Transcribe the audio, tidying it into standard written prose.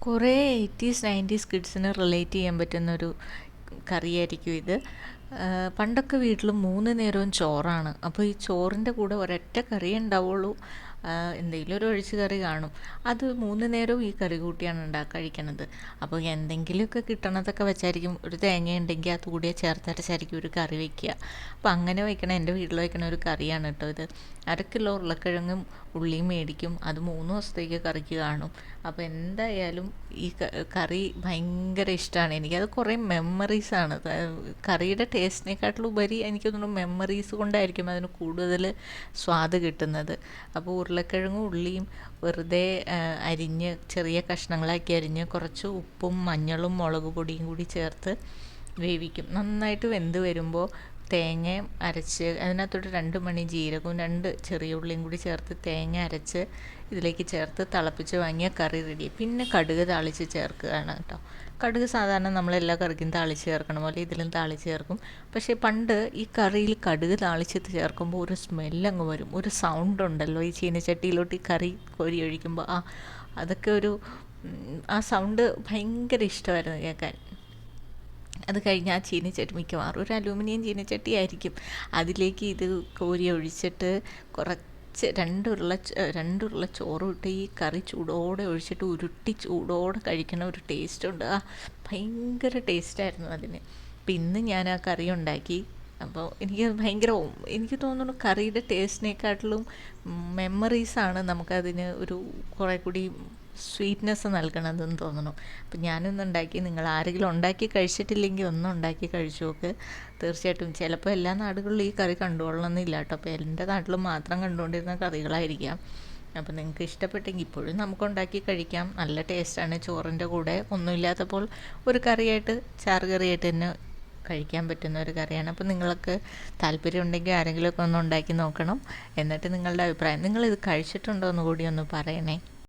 കുറേ 80s 90s കിഡ്സിന് relate ചെയ്യാൻ പറ്റുന്നൊരു കറിയായിരിക്കും ഇത്. പണ്ടൊക്കെ വീട്ടിൽ 3 നേരവും ചോറാണ്. അപ്പോൾ ഈ ചോറിൻ്റെ കൂടെ ഒരൊറ്റ കറിയേ ഉണ്ടാവുള്ളൂ. എന്തെങ്കിലും ഒരു ഒഴിച്ച് കറി കാണും. അത് 3 നേരവും ഈ കറി കൂട്ടിയാണ് കഴിക്കണത്. അപ്പോൾ എന്തെങ്കിലുമൊക്കെ കിട്ടണതൊക്കെ വെച്ചായിരിക്കും, ഒരു തേങ്ങ ഉണ്ടെങ്കിൽ അത് കൂടിയ ചേർത്തരച്ചായിരിക്കും ഒരു കറി വയ്ക്കുക. അപ്പോൾ അങ്ങനെ വയ്ക്കണ, എൻ്റെ വീട്ടിൽ വയ്ക്കണ ഒരു കറിയാണ് കേട്ടോ ഇത്. 1/2 കിലോ ഉരുളക്കിഴങ്ങും ഉള്ളിയും മേടിക്കും. അത് 3 ദിവസത്തേക്ക് കറിക്ക് കാണും. അപ്പോൾ എന്തായാലും ഈ കറി ഭയങ്കര ഇഷ്ടമാണ് എനിക്കത്. കുറേ മെമ്മറീസാണ് കറിയുടെ ടേസ്റ്റിനെക്കാട്ടിലുപരി. എനിക്ക് തോന്നുന്നു മെമ്മറീസ് കൊണ്ടായിരിക്കും അതിന് കൂടുതൽ സ്വാദ് കിട്ടുന്നത്. അപ്പോൾ ഉരുളക്കിഴങ്ങും ഉള്ളിയും വെറുതെ അരിഞ്ഞ് ചെറിയ കഷ്ണങ്ങളാക്കി അരിഞ്ഞ് കുറച്ച് ഉപ്പും മഞ്ഞളും മുളക് പൊടിയും കൂടി ചേർത്ത് വേവിക്കും. നന്നായിട്ട് വെന്ത് വരുമ്പോൾ തേങ്ങയും അരച്ച് അതിനകത്തോട്ട് 2 മണി ജീരകവും 2 ചെറിയ ഉള്ളിയും കൂടി ചേർത്ത് തേങ്ങ അരച്ച് ഇതിലേക്ക് ചേർത്ത് തിളപ്പിച്ച് വാങ്ങിയ കറി റെഡി. പിന്നെ കടുക് താളിച്ച് ചേർക്കുകയാണ് കേട്ടോ. കടുക് സാധാരണ നമ്മളെല്ലാ കറിക്കും താളിച്ച് ചേർക്കണ പോലെ ഇതിലും താളിച്ച് ചേർക്കും. പക്ഷേ പണ്ട് ഈ കറിയിൽ കടുക് താളിച്ച് ചേർക്കുമ്പോൾ ഒരു സ്മെല്ലങ്ങ് വരും, ഒരു സൗണ്ട് ഉണ്ടല്ലോ ഈ ചീനച്ചട്ടിയിലോട്ട് ഈ കറി കോരി ഒഴിക്കുമ്പോൾ. അതൊക്കെ ആ സൗണ്ട് ഭയങ്കര ഇഷ്ടമായിരുന്നു കേൾക്കാൻ. അത് കഴിഞ്ഞ് ആ ചീനച്ചട്ടി മിക്കവാറും ഒരു അലൂമിനിയം ചീനച്ചട്ടി ആയിരിക്കും. അതിലേക്ക് ഇത് കോരി ഒഴിച്ചിട്ട് കുറച്ച് 2 ഉരുള ചോറ് ഇട്ട് ഈ കറി ചൂടോടെ ഒഴിച്ചിട്ട് ഉരുട്ടി ചൂടോടെ കഴിക്കണ ഒരു ടേസ്റ്റുണ്ട്. ഭയങ്കര ടേസ്റ്റായിരുന്നു അതിന്. അപ്പം ഇന്ന് ഞാൻ ആ കറി ഉണ്ടാക്കി. അപ്പോൾ എനിക്ക് തോന്നുന്നു കറിയുടെ ടേസ്റ്റിനെക്കാട്ടിലും മെമ്മറീസാണ് നമുക്കതിന് ഒരു കുറേ കൂടി സ്വീറ്റ്നെസ് നൽകണതെന്ന് തോന്നുന്നു. അപ്പം ഞാനൊന്ന് ഉണ്ടാക്കി, നിങ്ങൾ ആരെങ്കിലും ഉണ്ടാക്കി കഴിച്ചിട്ടില്ലെങ്കിൽ ഒന്നും ഉണ്ടാക്കി കഴിച്ചു നോക്ക്. തീർച്ചയായിട്ടും ചിലപ്പോൾ എല്ലാ നാടുകളിലും ഈ കറി കണ്ടുകൊള്ളണമെന്നില്ല കേട്ടോ. അപ്പോൾ എൻ്റെ നാട്ടിൽ മാത്രം കണ്ടുകൊണ്ടിരുന്ന കറികളായിരിക്കാം. അപ്പോൾ നിങ്ങൾക്ക് ഇഷ്ടപ്പെട്ടെങ്കിൽ ഇപ്പോഴും നമുക്ക് ഉണ്ടാക്കി കഴിക്കാം. നല്ല ടേസ്റ്റാണ്. ചോറിൻ്റെ കൂടെ ഒന്നുമില്ലാത്തപ്പോൾ ഒരു കറിയായിട്ട്, ചാറ് കറിയായിട്ട് തന്നെ കഴിക്കാൻ പറ്റുന്ന ഒരു കറിയാണ്. അപ്പോൾ നിങ്ങൾക്ക് താല്പര്യം ഉണ്ടെങ്കിൽ ആരെങ്കിലുമൊക്കെ ഒന്ന് ഉണ്ടാക്കി നോക്കണം. എന്നിട്ട് നിങ്ങളുടെ അഭിപ്രായം, നിങ്ങളിത് കഴിച്ചിട്ടുണ്ടോ എന്ന് കൂടി ഒന്ന് പറയണേ.